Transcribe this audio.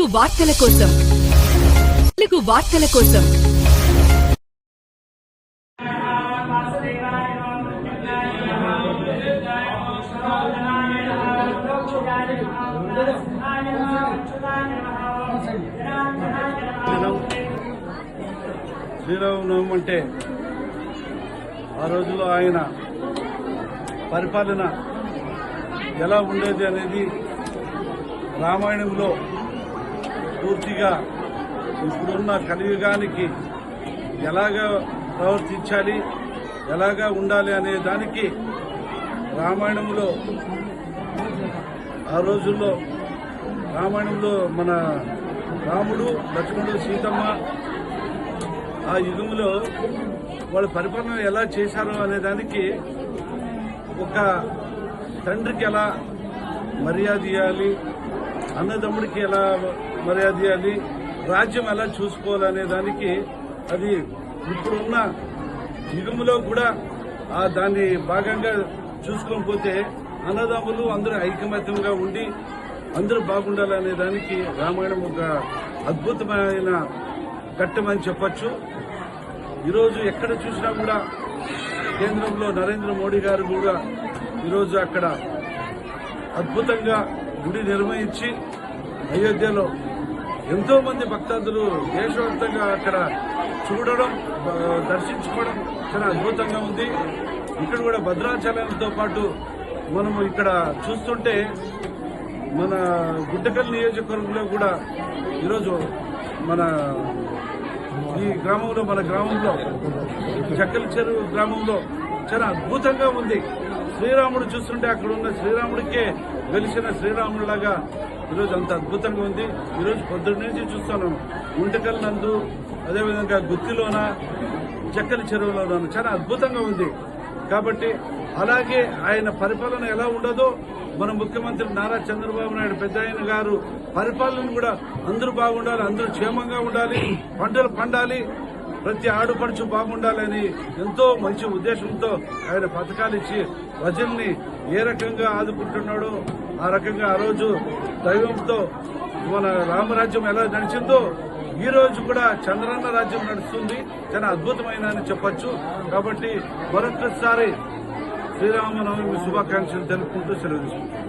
వార్తల కోసం శ్రీరామనవమి అంటే ఆ రోజుల్లో ఆయన పరిపాలన ఎలా ఉండేది అనేది రామాయణంలో పూర్తిగా ఇప్పుడున్న కలియుగానికి ఎలాగా ప్రవర్తించాలి, ఎలాగా ఉండాలి అనే దానికి రామాయణంలో ఆ రోజుల్లో మన రాముడు, లక్ష్మణుడు, సీతమ్మ ఆ యుగంలో వాళ్ళ పరిపాలన ఎలా చేశారో అనే దానికి ఒక తండ్రికి ఎలా మర్యాద ఇవ్వాలి, అన్నదమ్ముడికి ఎలా మర్యాద ఇవ్వాలి, రాజ్యం ఎలా చూసుకోవాలనే దానికి అది ఇప్పుడున్న యుగంలో కూడా దాన్ని భాగంగా చూసుకొని పోతే అన్నదమ్ములు అందరూ ఐకమత్యంగా ఉండి అందరూ బాగుండాలనే దానికి రామాయణం ఒక అద్భుతమైన ఘట్టమని చెప్పచ్చు. ఈరోజు ఎక్కడ చూసినా కూడా కేంద్రంలో నరేంద్ర మోడీ గారు కూడా ఈరోజు అక్కడ అద్భుతంగా గుడి నిర్వహించి అయోధ్యలో ఎంతో మంది భక్తాదులు దేశవ్యాప్తంగా అక్కడ చూడడం, దర్శించుకోవడం చాలా అద్భుతంగా ఉంది. ఇక్కడ కూడా భద్రాచలంతో పాటు మనము ఇక్కడ చూస్తుంటే మన గుంటకల్ నియోజకవర్గంలో కూడా ఈరోజు మన గ్రామంలో చక్కల చెరువు గ్రామంలో చాలా అద్భుతంగా ఉంది. శ్రీరాముడు చూస్తుంటే అక్కడ ఉన్న శ్రీరాముడికే వెలిసిన శ్రీరాముడిలాగా ఈరోజు అంత అద్భుతంగా ఉంది. ఈరోజు పొద్దున్న నుంచి చూస్తున్నాను గుంటకల్ నందు, అదేవిధంగా గుత్తిలోన, చక్కల చెరువులోన చాలా అద్భుతంగా ఉంది. కాబట్టి అలాగే ఆయన పరిపాలన ఎలా ఉండదో మన ముఖ్యమంత్రి నారా చంద్రబాబు నాయుడు పెద్ద ఆయన గారు పరిపాలన కూడా అందరూ బాగుండాలి, అందరూ క్షేమంగా ఉండాలి, పంటలు పండాలి, ప్రతి ఆడుపడుచు బాగుండాలని ఎంతో మంచి ఉద్దేశంతో ఆయన పథకాలు ఇచ్చి ప్రజల్ని ఏ రకంగా ఆదుకుంటున్నాడో ఆ రకంగా ఆ రోజు దైవంతో మన రామరాజ్యం ఎలా నడిచిందో ఈ రోజు కూడా చంద్రన్న రాజ్యం నడుస్తుంది. చాలా అద్భుతమైన అని చెప్పచ్చు. కాబట్టి మరొకసారి శ్రీరామనవమి శుభాకాంక్షలు తెలుపుకుంటూ సెలవు తీసుకుంటాం.